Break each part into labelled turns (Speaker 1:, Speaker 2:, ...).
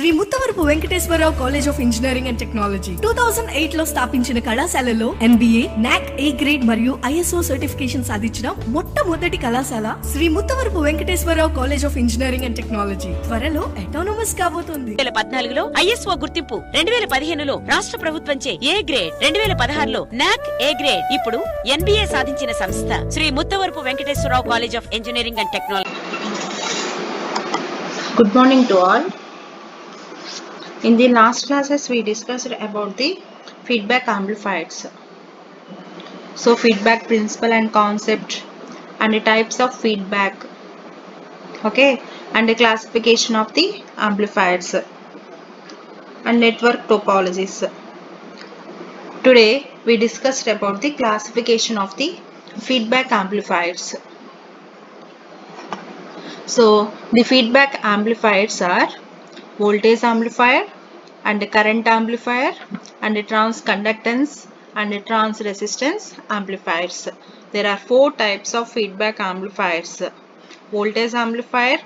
Speaker 1: Shri Muttavarapu Venkateswararao college of engineering and technology 2008 లో స్థాపించిన కళాశాలలో MBA, NAC A గ్రేడ్ మరియు ISO సర్టిఫికేషన్ సాధించిన మొట్టమొదటి కళాశాల Sri Muttavarapu Venkateswararao college of engineering and technology త్వరలో అటానమస్ కాబోతోంది.
Speaker 2: 2014లో ISO గుర్తింపు, 2015లో రాష్ట్ర ప్రభుత్వంచే A గ్రేడ్, 2016లో NAC A గ్రేడ్, ఇప్పుడు NBA సాధించిన సంస్థ Sri Muttavarapu Venkateswararao college of engineering and technology.
Speaker 3: Good morning to all. In the last classes we discussed about the feedback amplifiers. So feedback principle and concept and the types of feedback, okay, and the classification of the amplifiers and network topologies. Today we discussed about the classification of the feedback amplifiers. So the feedback amplifiers are voltage amplifier and the current amplifier and the transconductance and the transresistance amplifiers. There are 4 types of feedback amplifiers: voltage amplifier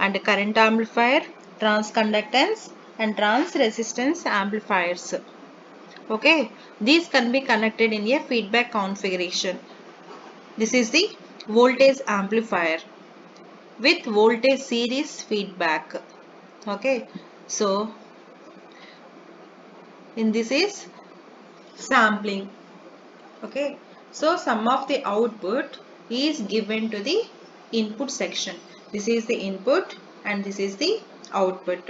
Speaker 3: and the current amplifier, transconductance and transresistance amplifiers. Okay, these can be connected in a feedback configuration. This is the voltage amplifier with voltage series feedback. Okay, so in this is sampling. Okay, so some of the output is given to the input section. This is the input and this is the output.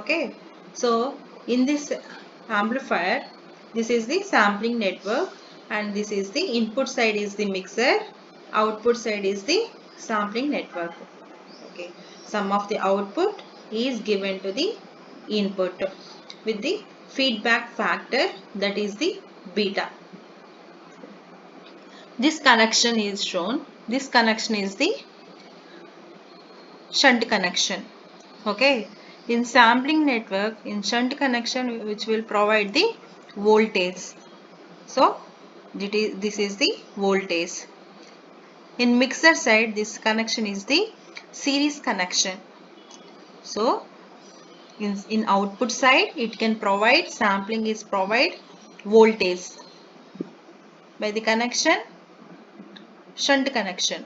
Speaker 3: Okay, so in this amplifier, this is the sampling network and this is the input side is the mixer, output side is the sampling network. Okay, some of the output is given to the input with the feedback factor, that is the beta. This connection is shown. This connection is the shunt connection. Okay, in sampling network, in shunt connection which will provide the voltage. So this is the voltage. In mixer side, this connection is the series connection. So in output side, it can provide, sampling is provide voltage by the connection shunt connection.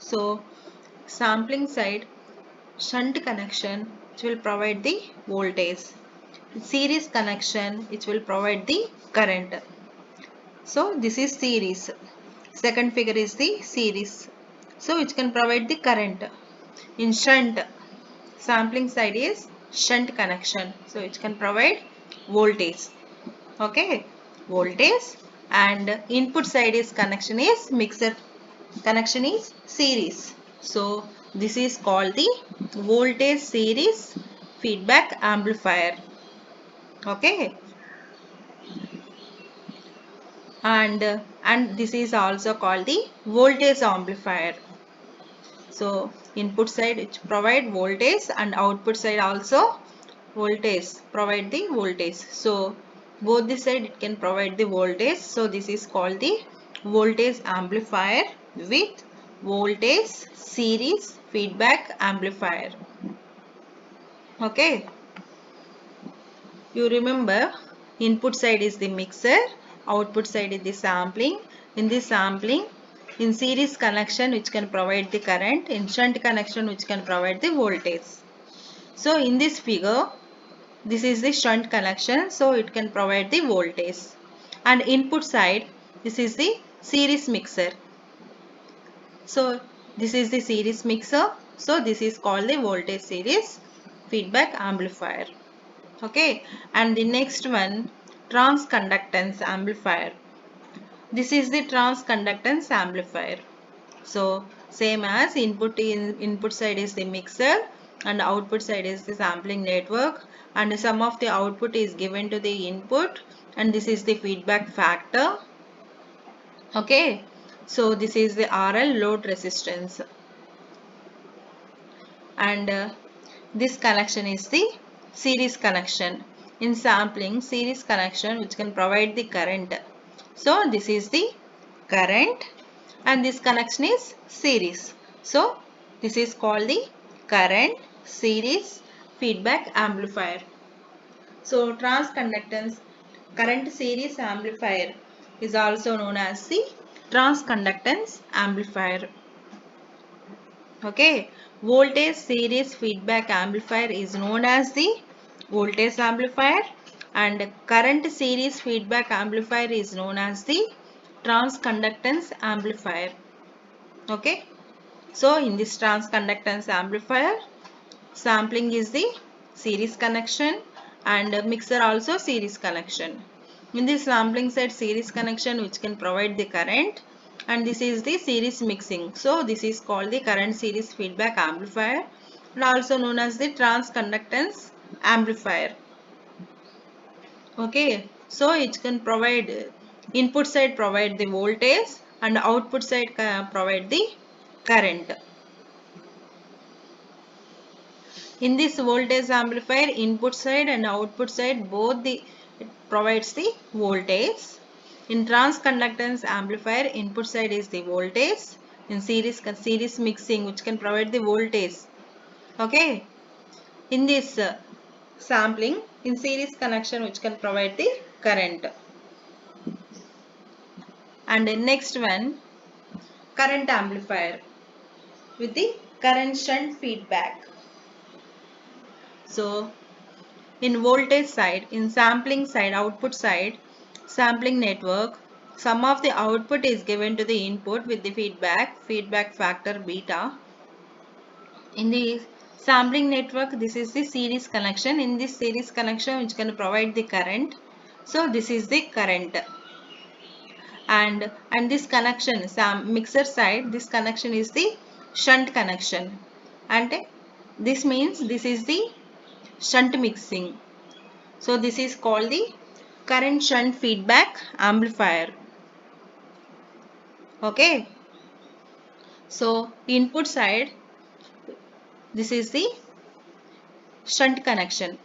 Speaker 3: So sampling side, shunt connection which will provide the voltage, series connection which will provide the current. So this is series. Second figure is the series, so which can provide the current. In shunt, sampling side is shunt connection, so it can provide voltage. Okay, voltage, and input side is connection is mixer connection is series, so this is called the voltage series feedback amplifier. Okay, and this is also called the voltage amplifier. So input side it provide voltage and output side also voltage, provide the voltage. So both the side it can provide the voltage. So this is called the voltage amplifier with voltage series feedback amplifier. Okay, you remember input side is the mixer, output side is the sampling. In this sampling, in series connection which can provide the current, in shunt connection which can provide the voltage. So in this figure, this is the shunt connection, so it can provide the voltage, and input side this is the series mixer. So this is the series mixer, so this is called the voltage series feedback amplifier. Okay, and the next one, transconductance amplifier. This is the transconductance amplifier. So same as input side is the mixer and output side is the sampling network, and some of the output is given to the input, and this is the feedback factor. Okay, so this is the RL, load resistance, and this connection is the series connection. In sampling, series connection which can provide the current. So this is the current and this connection is series. So this is called the current series feedback amplifier. So transconductance current series amplifier is also known as the transconductance amplifier. Okay, voltage series feedback amplifier is known as the voltage amplifier, and current series feedback amplifier is known as the transconductance amplifier. Okay, so in this transconductance amplifier, sampling is the series connection and mixer also series connection. In this sampling side series connection which can provide the current, and this is the series mixing. So this is called the current series feedback amplifier and also known as the transconductance amplifier. Okay, so it can provide input side provide the voltage and output side provide the current. In this voltage amplifier, input side and output side both it provides the voltage. In transconductance amplifier, input side is the voltage. In series mixing which can provide the voltage. Okay. In this sampling, in series connection which can provide the current. And the next one, current amplifier with the current shunt feedback. So in voltage side, in sampling side, output side, sampling network, sum of the output is given to the input with the feedback factor beta. In the sampling network, this is the series connection. In this series connection which can provide the current. So this is the current. And this connection, mixer side, this connection is the shunt connection. And this means this is the shunt mixing. So this is called the current shunt feedback amplifier. Okay. So input side, this is the shunt connection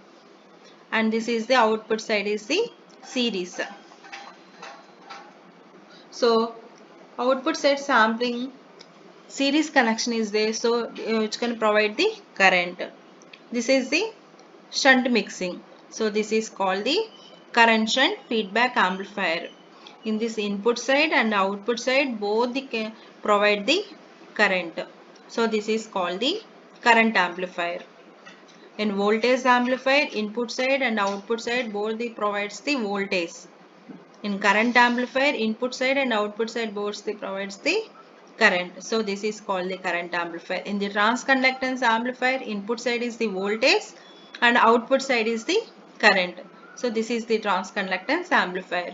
Speaker 3: and this is the output side is the series. So output side sampling series connection is there, so which can provide the current. This is the shunt mixing. So this is called the current shunt feedback amplifier. In this input side and output side both provide the current. So this is called the current amplifier. In voltage amplifier, input side and output side both provides the voltage. In current amplifier, input side and output side both provides the current. So this is called the current amplifier. In the transconductance amplifier, input side is the voltage and output side is the current. So this is the transconductance amplifier.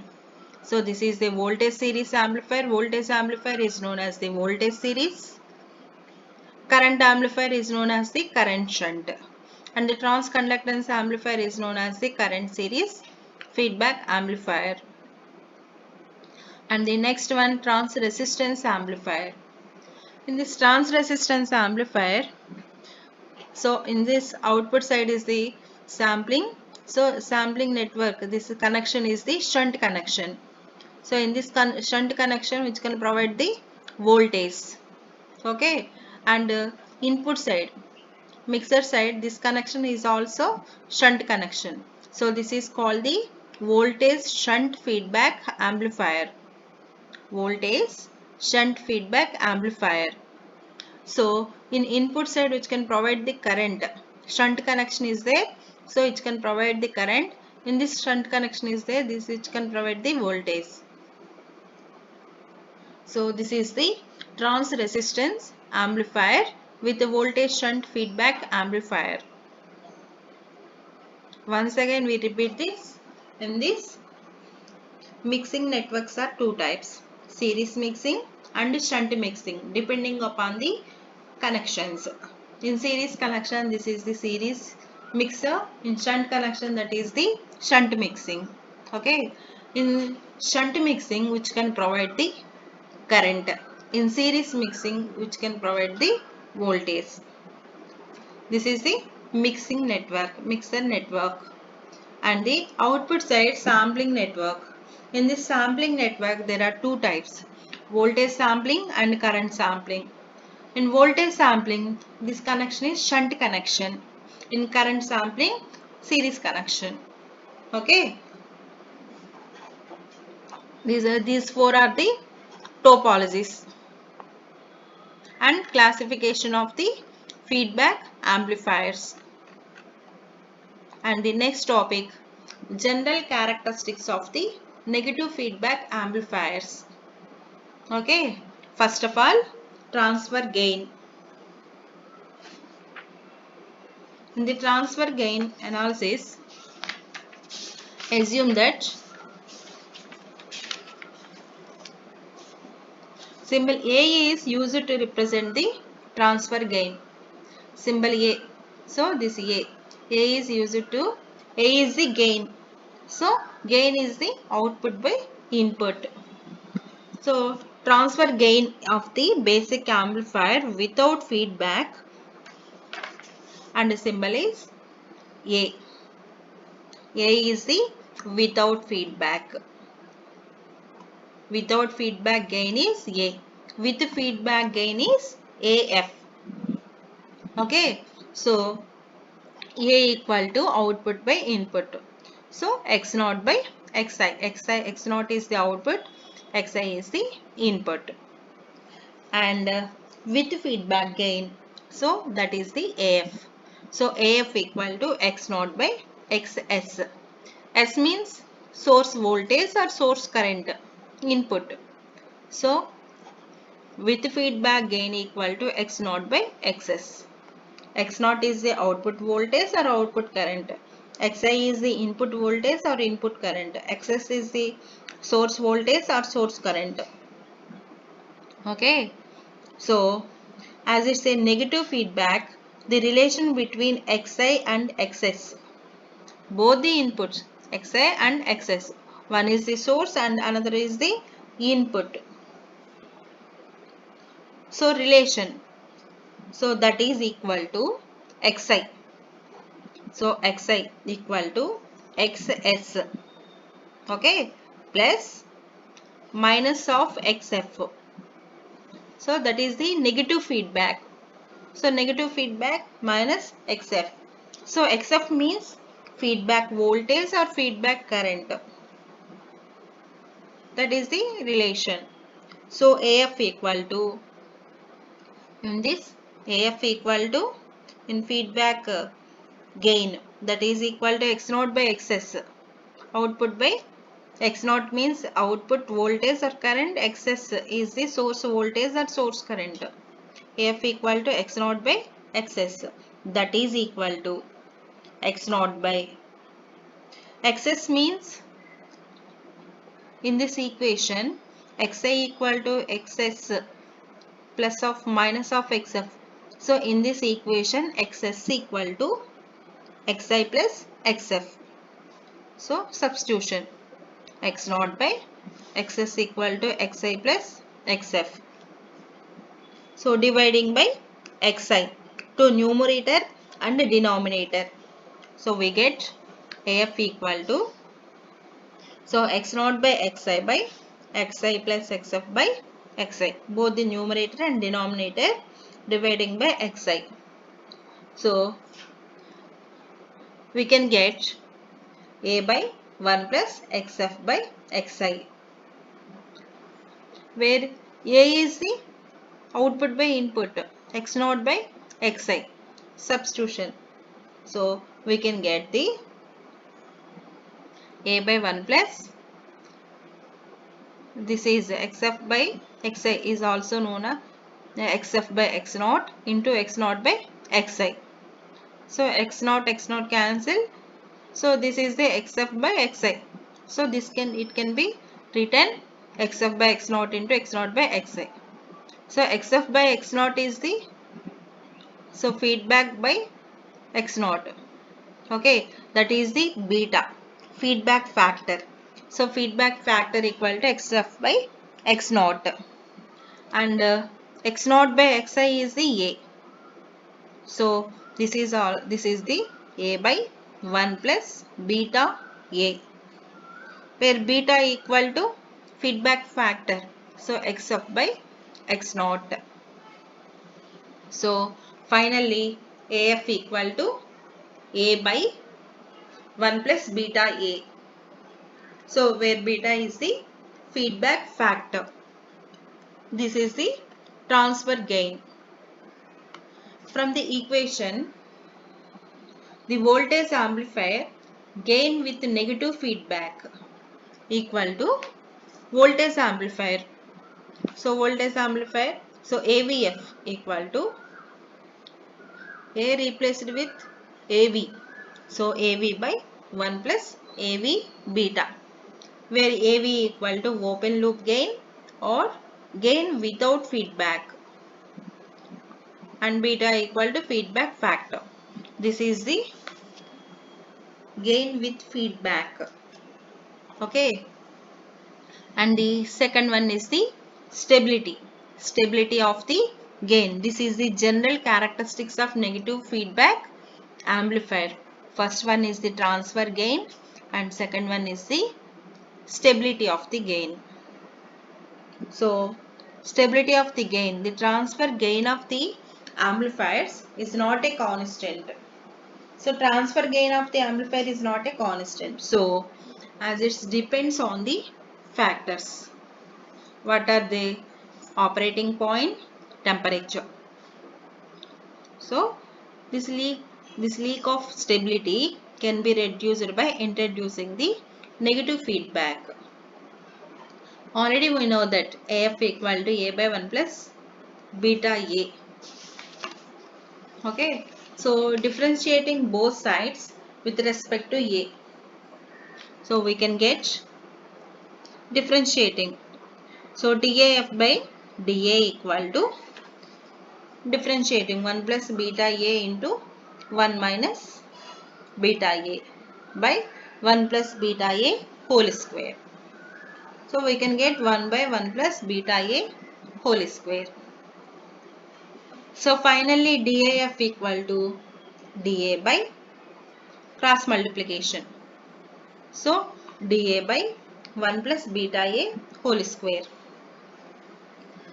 Speaker 3: So this is the voltage series amplifier. Voltage amplifier is known as the voltage series. Current amplifier is known as the current shunt. And the transconductance amplifier is known as the current series feedback amplifier. And the next one, trans resistance amplifier. In this trans resistance amplifier, so in this output side is the sampling. So sampling network, this connection is the shunt connection. So in this shunt connection which can provide the voltage. Okay. And input side, mixer side, this connection is also shunt connection. So this is called the voltage shunt feedback amplifier. Voltage shunt feedback amplifier. So in input side which can provide the current, shunt connection is there, so it can provide the current. In this shunt connection is there, this which can provide the voltage. So this is the trans resistance amplifier with the voltage shunt feedback amplifier. Once again we repeat this. In this mixing networks are two types, series mixing and shunt mixing depending upon the connections. In series connection this is the series mixer, in shunt connection that is the shunt mixing. Okay. In shunt mixing which can provide the current, in series mixing which can provide the voltage. This is the mixing network, mixer network. And the output side sampling network. In this sampling network there are two types, voltage sampling and current sampling. In voltage sampling, this connection is shunt connection In current sampling, series connection. Okay. These four are the topologies and classification of the feedback amplifiers. And the next topic, general characteristics of the negative feedback amplifiers. Okay, first of all, transfer gain. In the transfer gain analysis, assume that symbol A is used to represent the transfer gain. Symbol A. So this A is used to, A is the gain. So gain is the output by input. So transfer gain of the basic amplifier without feedback, and the symbol is A. A is the without feedback. Without feedback gain is A. With feedback gain is AF. Okay. So A equal to output by input. So X0 by Xi. X0 is the output. Xi is the input. And with feedback gain, so that is the AF. So AF equal to X0 by Xs. S means source voltage or source current input. So with feedback gain equal to X0 by Xs. X0 is the output voltage or output current. Xi is the input voltage or input current. Xs is the source voltage or source current. Okay. So as it's a negative feedback, the relation between Xi and Xs, both the inputs Xi and Xs, one is the source and another is the input. So relation, so that is equal to Xi. So Xi equal to Xs, okay, plus minus of Xf. So that is the negative feedback. So negative feedback minus Xf. So Xf means feedback voltage or feedback current. That is the relation. So AF equal to, in this AF equal to, in feedback gain, that is equal to X0 by Xs. Output by X0 means output voltage or current. Xs is the source voltage or source current. AF equal to X0 by Xs. That is equal to X0 by Xs means, in this equation, Xi equal to Xs plus of minus of Xf. So in this equation, Xs equal to Xi plus Xf. So substitution, X0 by Xs equal to Xi plus Xf. So dividing by Xi to numerator and denominator. So we get AF equal to, so X0 by Xi by Xi plus Xf by Xi, both the numerator and denominator, dividing by Xi. So we can get A by 1 plus Xf by Xi, where A is the output by input, X0 by Xi, substitution. So we can get the A by 1 plus, this is Xf by Xi is also known as Xf by X0 into X0 by Xi. So X0 cancel. So this is the Xf by Xi. So this it can be written Xf by X0 into X0 by Xi. So Xf by X0 is the, so feedback by X0. Okay, that is the beta, feedback factor. So feedback factor equal to Xf by X0, and X0 by Xi is the A. So this is all. This is the A by 1 plus beta A, where beta equal to feedback factor. So Xf by X0. So finally AF equal to A by 1 plus beta A. So where beta is the feedback factor. This is the transfer gain. From the equation, the voltage amplifier gain with negative feedback equal to voltage amplifier. So voltage amplifier, so AVF equal to A replaced with AV. So AV by 1 plus AV beta, where AV equal to open loop gain or gain without feedback, and beta equal to feedback factor. This is the gain with feedback. Okay. And the second one is the stability. Stability of the gain. This is the general characteristics of negative feedback amplifier. First one is the transfer gain and second one is the stability of the gain. So stability of the gain, the transfer gain of the amplifiers is not a constant. So transfer gain of the amplifier is not a constant. So as it depends on the factors. What are the operating point, temperature. So this leak of stability can be reduced by introducing the negative feedback. Already we know that AF equal to A by 1 plus beta A. Okay. So differentiating both sides with respect to A. So we can get differentiating. So DAF by DA equal to differentiating 1 plus beta A into 1 minus beta A by 1 plus beta A whole square. So we can get 1 by 1 plus beta A whole square. So finally DAF equal to DA by cross multiplication. So DA by 1 plus beta A whole square.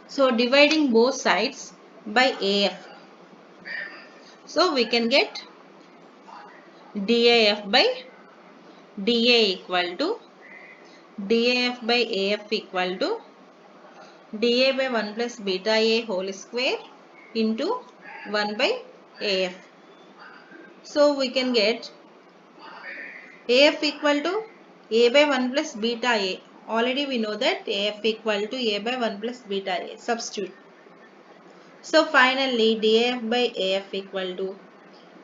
Speaker 3: So dividing both sides by AF. So we can get DAF by DA equal to DAF by AF equal to DA by 1 plus beta A whole square into 1 by AF. So we can get AF equal to A by 1 plus beta A. Already we know that AF equal to A by 1 plus beta A. Substitute. So finally DAF by AF equal to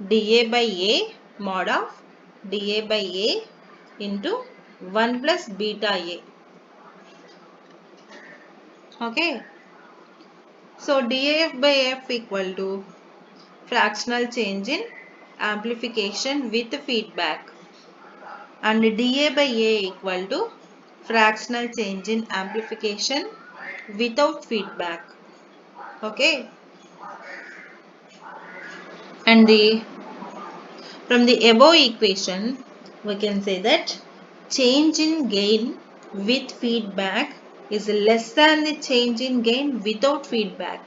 Speaker 3: DA by A mod of DA by A into 1 plus beta A. Okay. So DAF by F equal to fractional change in amplification with feedback, and DA by A equal to fractional change in amplification without feedback. Okay. And from the above equation we can say that change in gain with feedback is less than the change in gain without feedback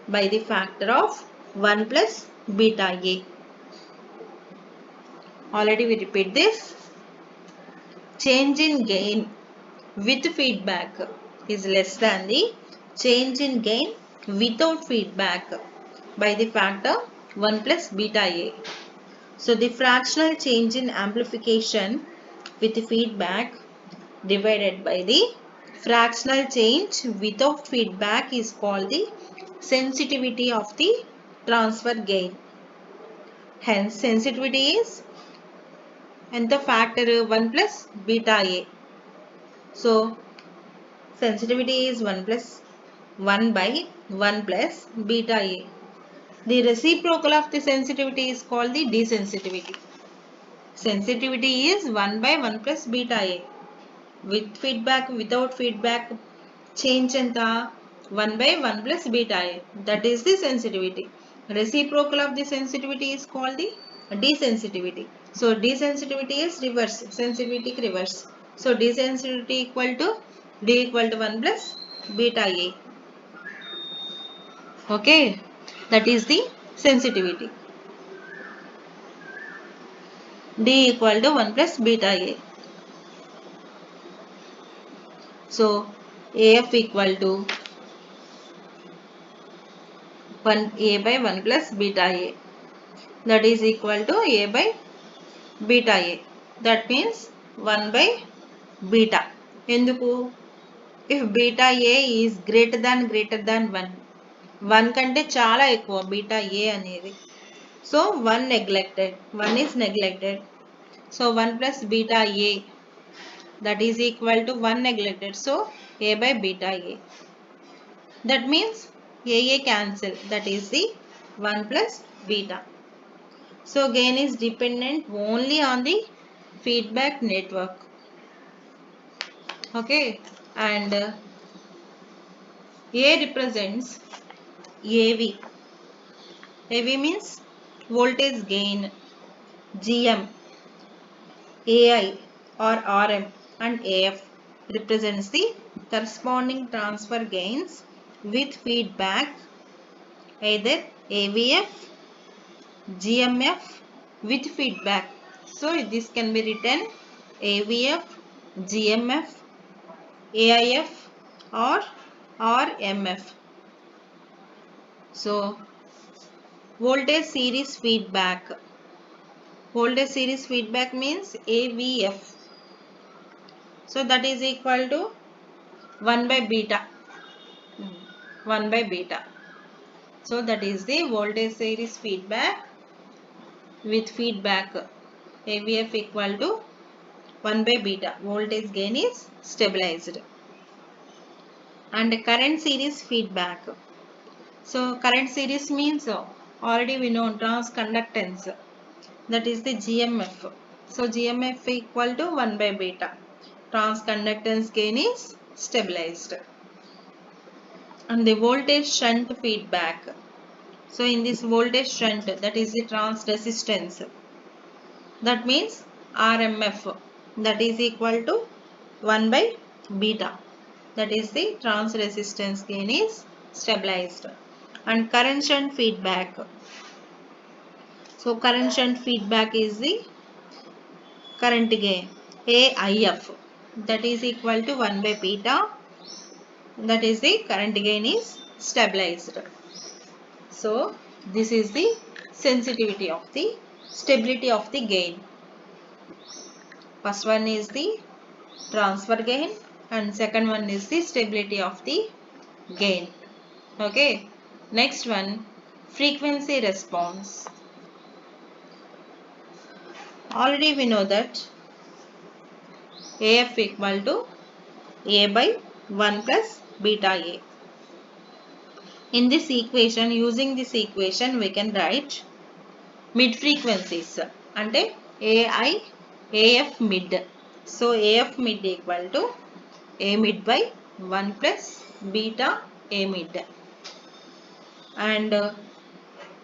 Speaker 3: by the factor of 1 plus beta A. Already we repeat this. Change in gain with feedback is less than the change in gain without feedback by the factor 1 plus beta A. So the fractional change in amplification with feedback divided by the fractional change without feedback is called the sensitivity of the transfer gain. Hence sensitivity is and the factor 1 plus beta A. So sensitivity is 1 plus 1 by 1 plus beta A. The reciprocal of the sensitivity is called the desensitivity. Sensitivity is 1 by 1 plus beta A. With feedback, without feedback, change in the 1 by 1 plus beta A. That is the sensitivity. Reciprocal of the sensitivity is called the desensitivity. So desensitivity is reverse. Sensitivity reverse. So desensitivity equal to D equal to 1 plus beta A. Okay. That is the sensitivity. D equal to 1 plus beta A. So AF equal to 1 A by 1 plus beta A. That is equal to A by beta A. That means 1 by beta. Enduku? If beta A is greater than 1, 1 కంటే చాలా ఎక్కువ beta A అనేది. So 1 neglected. 1 is neglected. So 1 plus beta A, that is equal to 1 neglected. So A by beta A. That means A cancel. That is the 1 plus beta. So gain is dependent only on the feedback network. Okay, and A represents AV. AV means voltage gain. GM, AI or RM and AF represents the corresponding transfer gains with feedback, either AVF, GMF with feedback. So this can be written AVF, GMF, AIF or RMF. So voltage series feedback. Voltage series feedback means AVF. So that is equal to 1 by beta. 1 by beta. So that is the voltage series feedback with feedback. AVF equal to 1 by beta. Voltage gain is stabilized. And current series feedback. So current series means already we know transconductance. That is the GMF. So GMF equal to 1 by beta. Transconductance gain is stabilized. And the voltage shunt feedback. So in this voltage shunt, that is the trans resistance. That means RMF, that is equal to 1 by beta. That is the trans resistance gain is stabilized. And current shunt feedback. So current shunt feedback is the current gain AIF, that is equal to 1 by beta. That is the current gain is stabilized. So this is the sensitivity of the stability of the gain. First one is the transfer gain and second one is the stability of the gain. Okay, next one, frequency response. Already we know that AF equal to A by 1 plus beta A. In this equation, using this equation we can write mid frequencies ante AI AF mid. So AF mid equal to A mid by 1 plus beta A mid. And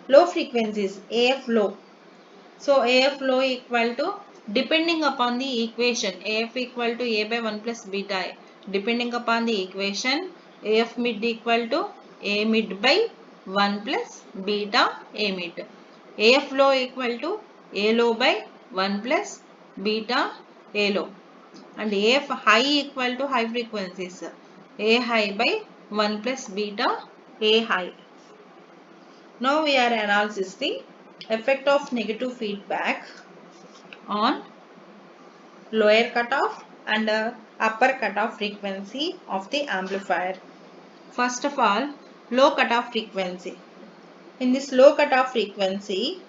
Speaker 3: low frequencies AF low. So AF low equal to, depending upon the equation, AF equal to A by 1 plus beta A. Depending upon the equation, AF mid equal to A mid by 1 plus beta A mid. AF low equal to A low by 1 plus beta A low. And AF high equal to high frequencies, A high by 1 plus beta A high. Now we are analyzing the effect of negative feedback on lower cutoff and upper cutoff frequency of the amplifier. First of all, low cutoff frequency. In this low cutoff frequency,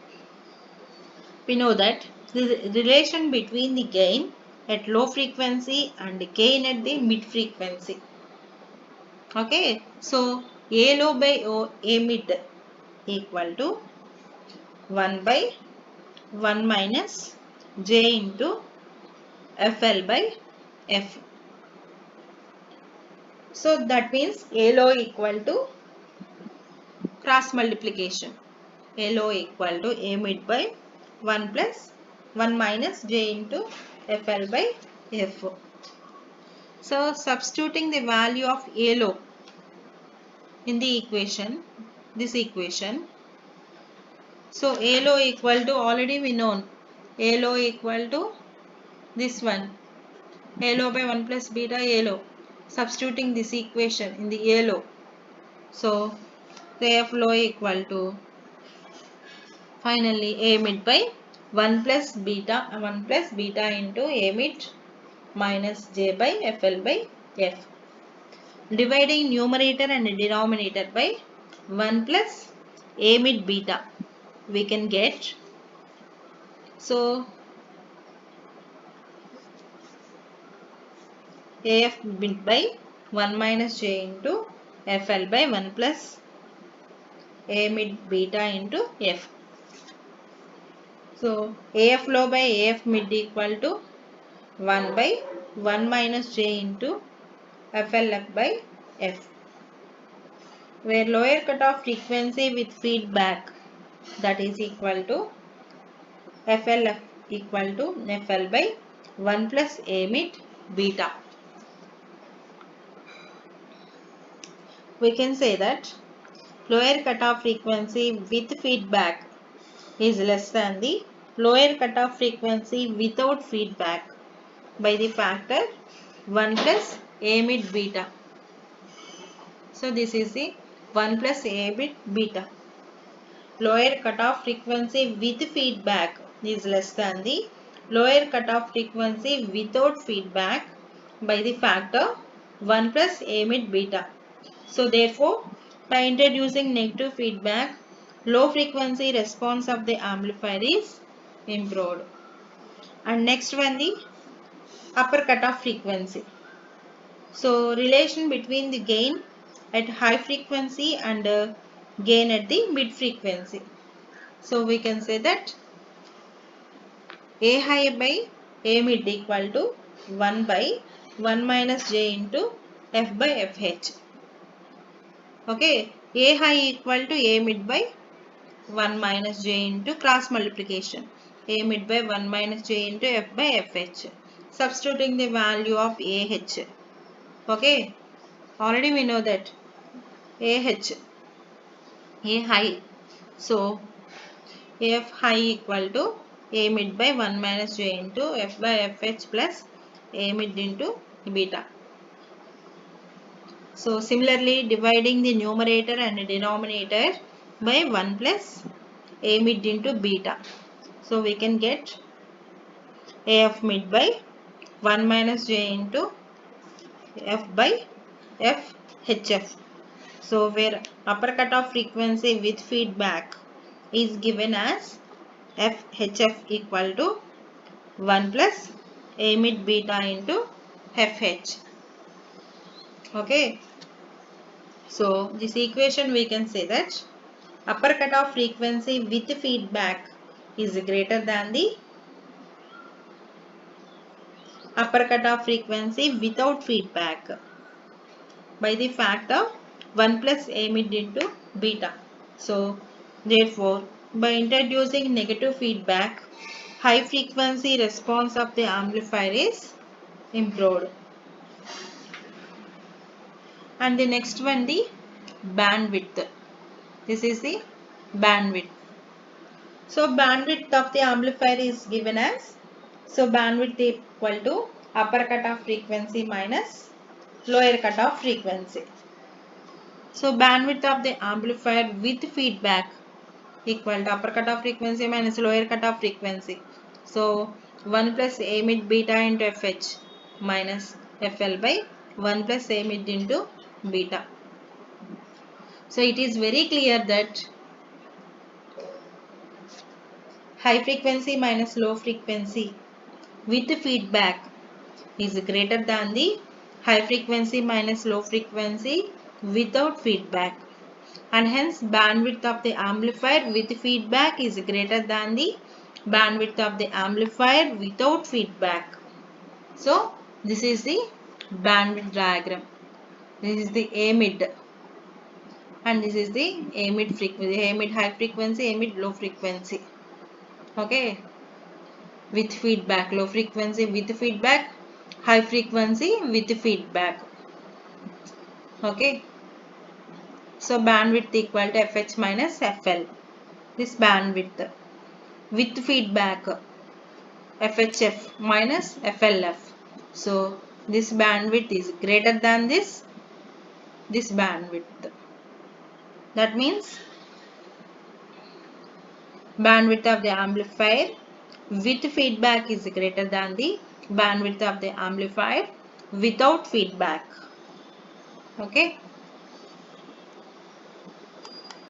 Speaker 3: we know that the relation between the gain at low frequency and the gain at the mid frequency. Okay, so A low by A mid equal to 1 by 1 minus J into FL by F. So that means A low equal to cross multiplication. A low equal to A mid by 1 plus 1 minus J into FL by F. So substituting the value of A low in the equation, this equation. So A low equal to, already we know A low equal to this one, A low by 1 plus beta A low. Substituting this equation in the A low. So the F low equal to finally A mid by 1 plus beta into A mid minus J by FL by F. Dividing numerator and denominator by 1 plus A mid beta, we can get, so AF mid by 1 minus J into FL by 1 plus A mid beta into F. So AF low by AF mid equal to 1 by 1 minus J into FLF by F, where lower cutoff frequency with feedback, that is equal to FLF equal to FL by 1 plus A mid beta. We can say that lower cutoff frequency with feedback is less than the lower cutoff frequency without feedback by the factor 1 plus A mid beta. So this is the 1 plus A mid beta. Lower cutoff frequency with feedback is less than the lower cutoff frequency without feedback by the factor 1 plus A mid beta. So therefore, by introducing negative feedback, low frequency response of the amplifier is improved. And next one, the upper cutoff frequency. So relation between the gain at high frequency and gain at the mid frequency. So we can say that A high by A mid equal to 1 by 1 minus J into F by FH. Okay, A high equal to A mid by 1 minus J into cross multiplication. A mid by 1 minus J into F by FH. Substituting the value of AH. Okay, already we know that AH, A high. So, AF high equal to A mid by 1 minus J into F by FH plus A mid into beta. So, similarly dividing the numerator and denominator by 1 plus A mid into beta. So, we can get AF mid by 1 minus J into F by F HF. So, where upper cutoff frequency with feedback is given as FHF equal to 1 plus A mid beta into FH. Okay. So, this equation we can say that upper cutoff frequency with feedback is greater than the upper cutoff frequency without feedback by the factor 1 plus A mid into beta. So, therefore, by introducing negative feedback, high frequency response of the amplifier is improved. And the next one, the bandwidth. This is the bandwidth. So, bandwidth of the amplifier is given as, so bandwidth equal to upper cutoff frequency minus lower cutoff frequency. So, bandwidth of the amplifier with feedback equal to upper cutoff frequency minus lower cutoff frequency. So, 1 plus A mid beta into FH minus FL by 1 plus A mid into beta. So, it is very clear that high frequency minus low frequency with feedback is greater than the high frequency minus low frequency without feedback, and hence bandwidth of the amplifier with feedback is greater than the bandwidth of the amplifier without feedback. So, this is the bandwidth diagram. This is the A mid and this is the A mid frequency, A mid high frequency, A mid low frequency. Okay, with feedback, low frequency with feedback, high frequency with feedback. Okay, so bandwidth equal to FH minus FL. This bandwidth with feedback FHF minus FLF. So this bandwidth is greater than this bandwidth. That means bandwidth of the amplifier with feedback is greater than the bandwidth of the amplifier without feedback. Okay.